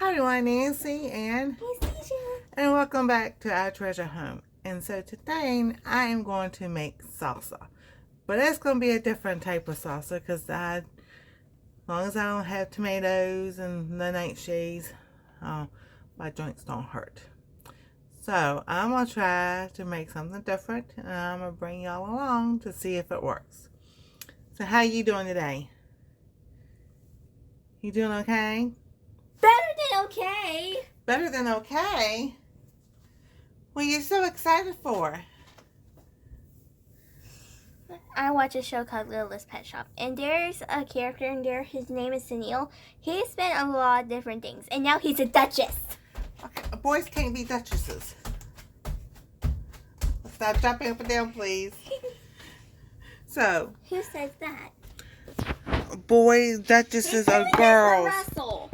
Hi everyone, Nancy and Anastasia. and welcome back to our treasure home. And so today I am going to make salsa, but it's going to be a different type of salsa because as long as I don't have tomatoes and the nightshades, my joints don't hurt. So I'm going to try to make something different, and I'm going to bring y'all along to see if it works. So how you doing today? You doing okay? Better than okay. Better than okay? What are you so excited for? I watch a show called Littlest Pet Shop, and there's a character in there. His name is Sunil. He's been a lot of different things, and now he's a duchess. Okay, boys can't be duchesses. Stop jumping up and down, please. So, Who says that? boys, duchesses are girls. He's doing this for Russell.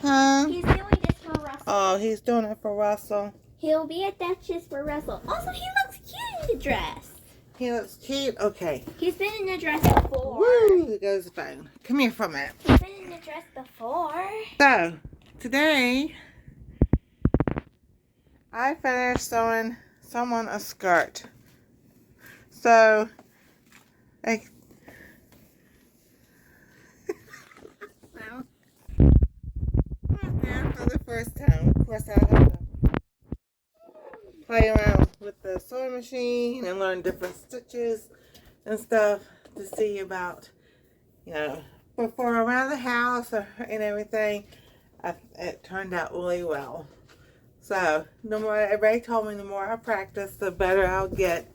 Huh? He's doing this for Russell. Oh, he's doing it for Russell. He'll be a duchess for Russell. Also, he looks cute in the dress. He looks cute. Okay. He's been in the dress before. Woo! There goes the phone. Come here for a minute. He's been in the dress before. So, today, I finished sewing someone a skirt. So, for the first time, of course, I have to play around with the sewing machine and learn different stitches and stuff to see about, before around the house and everything. It turned out really well. So, the more everybody told me, the more I practice, the better I'll get.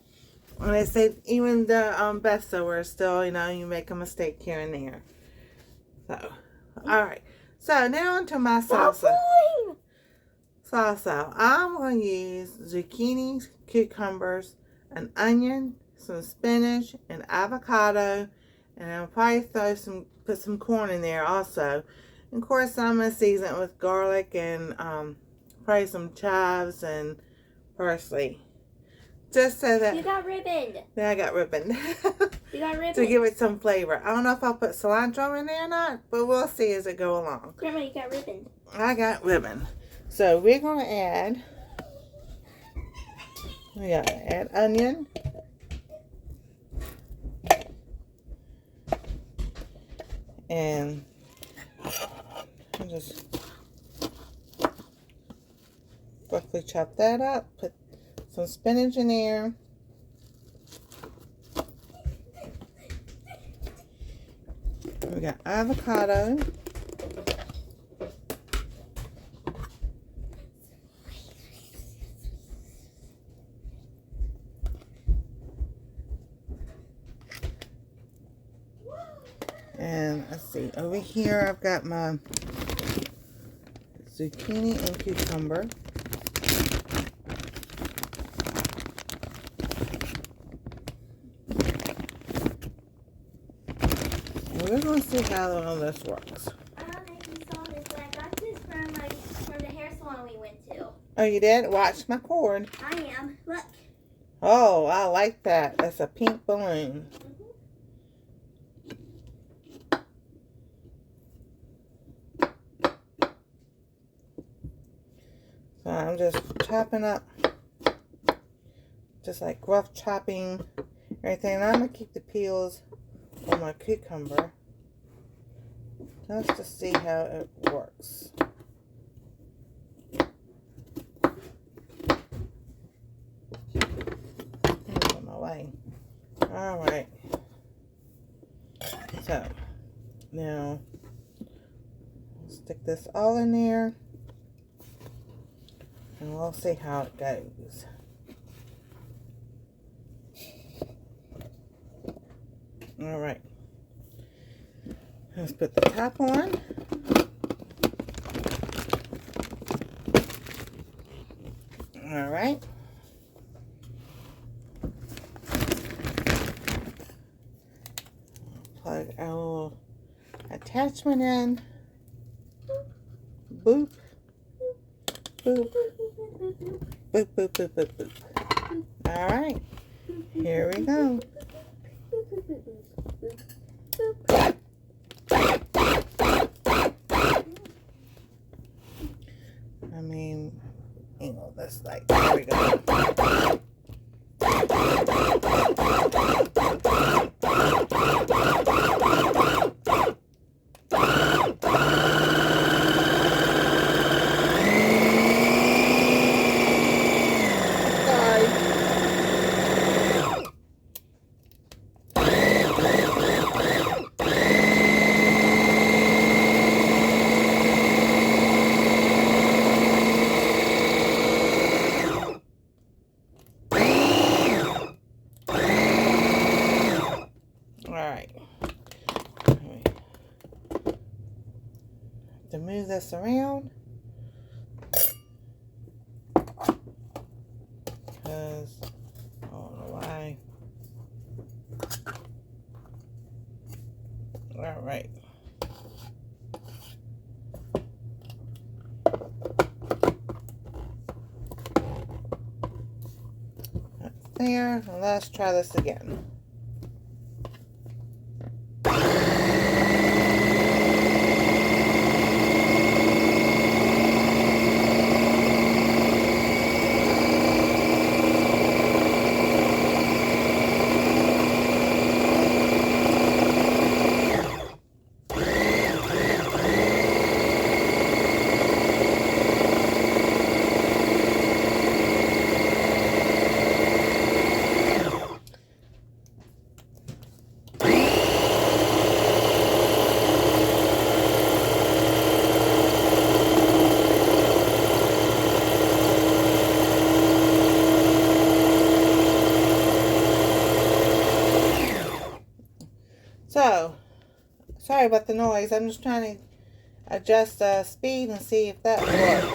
And they say even the best sewers still, you make a mistake here and there. So, all right. So now onto my salsa. Salsa. I'm going to use zucchini, cucumbers, an onion, some spinach, and avocado. And I'll probably put some corn in there also. And of course, I'm going to season it with garlic and probably some chives and parsley. Just so that... You got ribboned. Then I got ribboned. You got ribboned. To give it some flavor. I don't know if I'll put cilantro in there or not, but we'll see as it go along. Grandma, you got ribboned. I got ribbon. So we're going to add... We got to add onion. And I'll just roughly chop that up. Put some spinach in there. We got avocado. And let's see, over here I've got my zucchini and cucumber. We're going to see how all this works. I don't know if you saw this, but I got this from the hair salon we went to. Oh, you did? Watch my cord. I am. Look. Oh, I like that. That's a pink balloon. So I'm just chopping up, just like rough chopping everything. And I'm going to keep the peels on my cucumber just to see how it works. On my way. Alright. So, now, stick this all in there. And we'll see how it goes. Alright. Let's put the top on. Alright. Plug our little attachment in. Boop. Boop. Boop, boop, boop, boop, boop. Alright. Here we go. this light. There we go. To move this around because I don't know why. All right. That's there. Let's try this again. So, sorry about the noise. I'm just trying to adjust the speed and see if that works.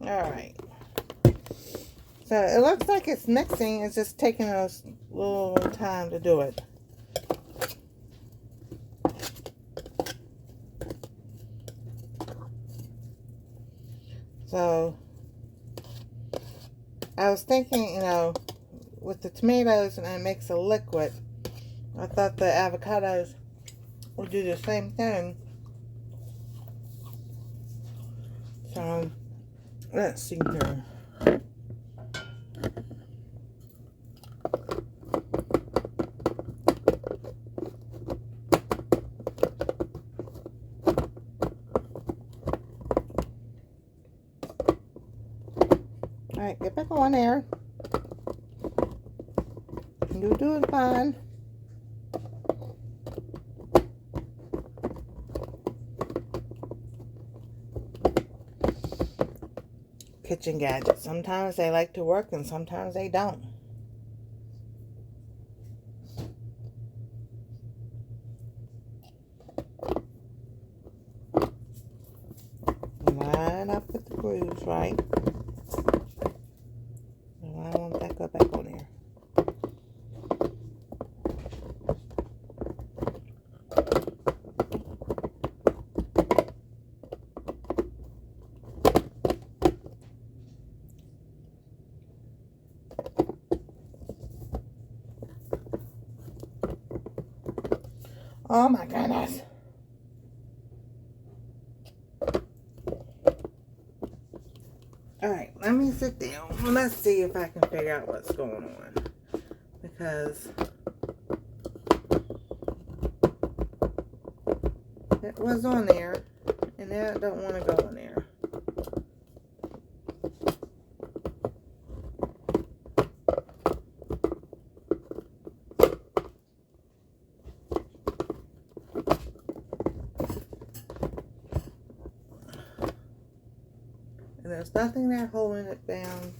Alright. So, it looks like it's mixing. It's just taking a little time to do it. So, I was thinking, you know, with the tomatoes and it makes a liquid, I thought the avocados would do the same thing. So, let's see here. Alright, get back on there. You're doing fine. Kitchen gadgets. Sometimes they like to work and sometimes they don't. Line up with the grooves, right? I want that go back on there. Oh my goodness. Alright, let me sit down. Let's see if I can figure out what's going on. Because it was on there, and now I don't want to go in there. And there's nothing there holding it down.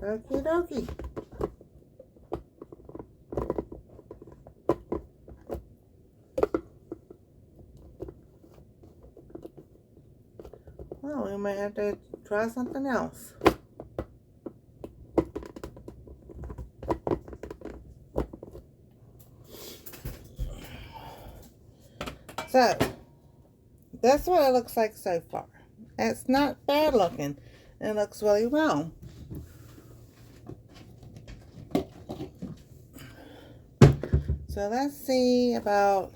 Okie dokie. Well, we might have to try something else. So, that's what it looks like so far. It's not bad looking. It looks really well. So let's see about...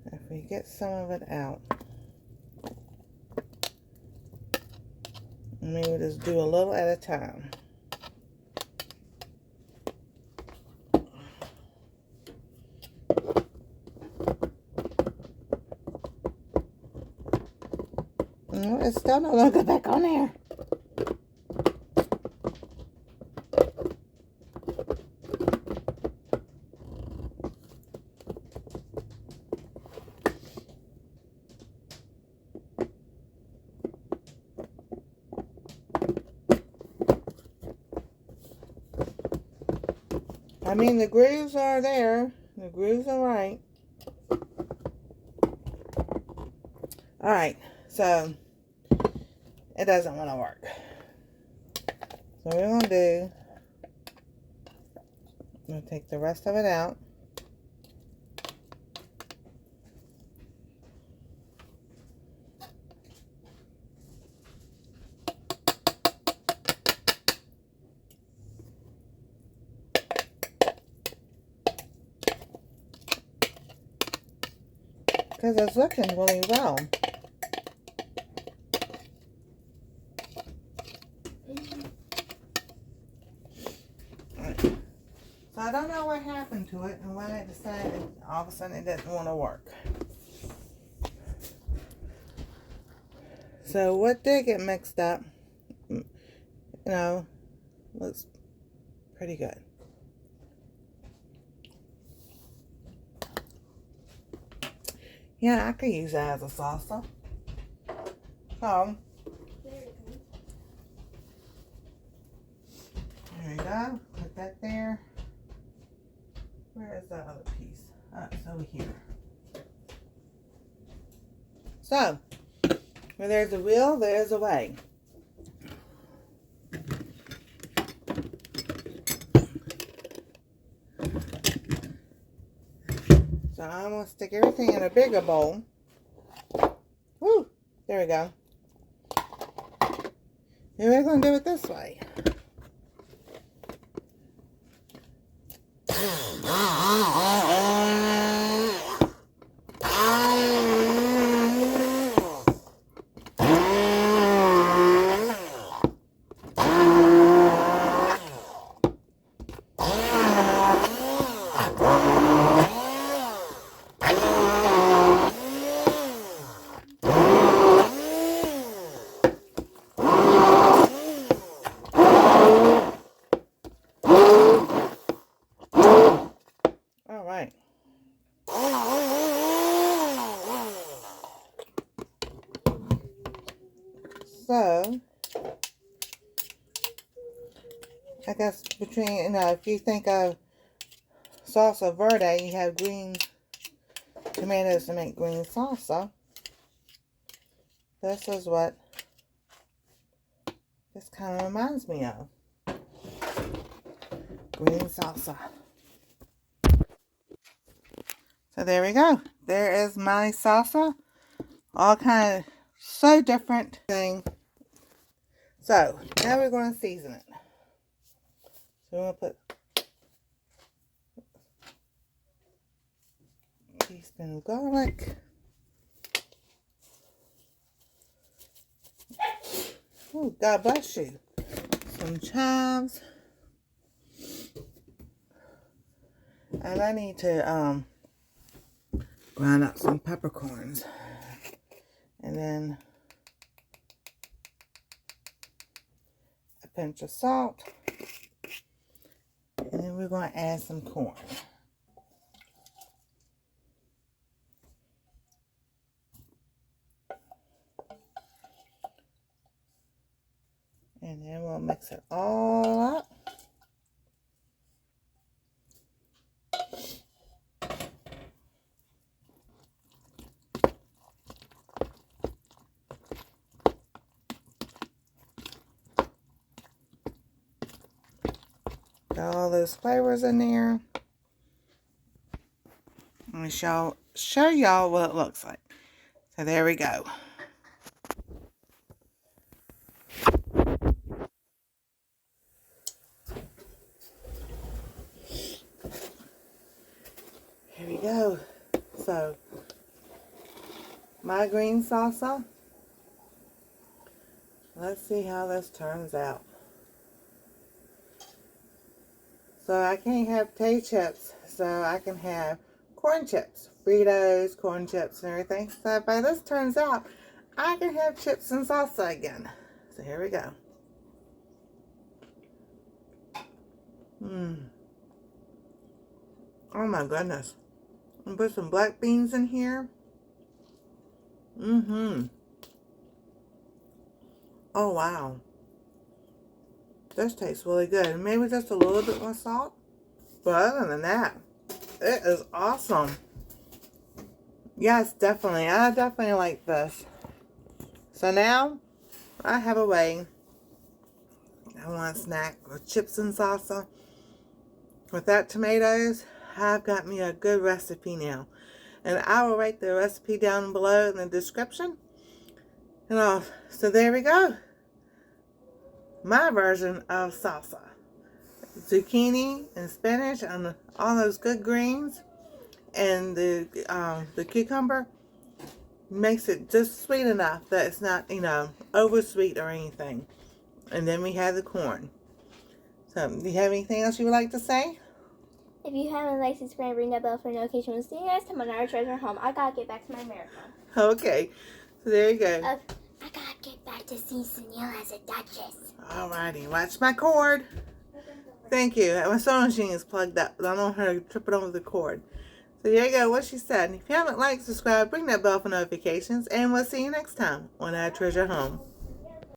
if we get some of it out. Maybe we'll just do a little at a time. No, it's still not going to go back on there. I mean, the grooves are there. The grooves are right. Alright, so it doesn't want to work. So what we're going to do, I'm going to take the rest of it out. Because it's looking really well. So I don't know what happened to it and why it decided all of a sudden it didn't want to work. So what did get mixed up, you know, looks pretty good. Yeah, I could use that as a salsa. So, there you go. Put that there. Where is that other piece? Oh, it's over here. So, where there's a will, there's a way. So I'm going to stick everything in a bigger bowl. Woo! There we go. And we're going to do it this way. So, I guess between, if you think of salsa verde, you have green tomatoes to make green salsa. This is what this kind of reminds me of. Green salsa. So there we go. There is my salsa. All kind of so different thing. So now we're going to season it. So we're going to put a teaspoon of garlic. Oh, God bless you. Some chives. And I need to grind up some peppercorns. And then a pinch of salt. And then we're going to add some corn. And then we'll mix it all up. Got all those flavors in there. Let me show y'all what it looks like. So there we go. Here we go. So my green salsa. Let's see how this turns out. So I can't have potato chips, so I can have corn chips, Fritos, corn chips, and everything. So if this turns out, I can have chips and salsa again. So here we go. Oh my goodness. I'm gonna put some black beans in here. Oh wow. This tastes really good. Maybe just a little bit more salt. But other than that, it is awesome. Yes, definitely. I definitely like this. So now, I have a way. I want a snack with chips and salsa. Without tomatoes, I've got me a good recipe now. And I will write the recipe down below in the description. And so there we go. My version of salsa. Zucchini and spinach and all those good greens. And the cucumber makes it just sweet enough that it's not, over sweet or anything. And then we have the corn. So, do you have anything else you would like to say? If you haven't liked, subscribe, ring that bell for notifications. We'll see you guys tomorrow on our treasure home. I gotta get back to my marathon. Okay. So there you go. I gotta get back to see Sunil as a duchess. Alrighty. Watch my cord. Thank you. My sewing machine is plugged up, but I don't want her to trip it over the cord. So there you go, what she said. If you haven't liked, subscribe, ring that bell for notifications, and we'll see you next time on Our Treasure Home.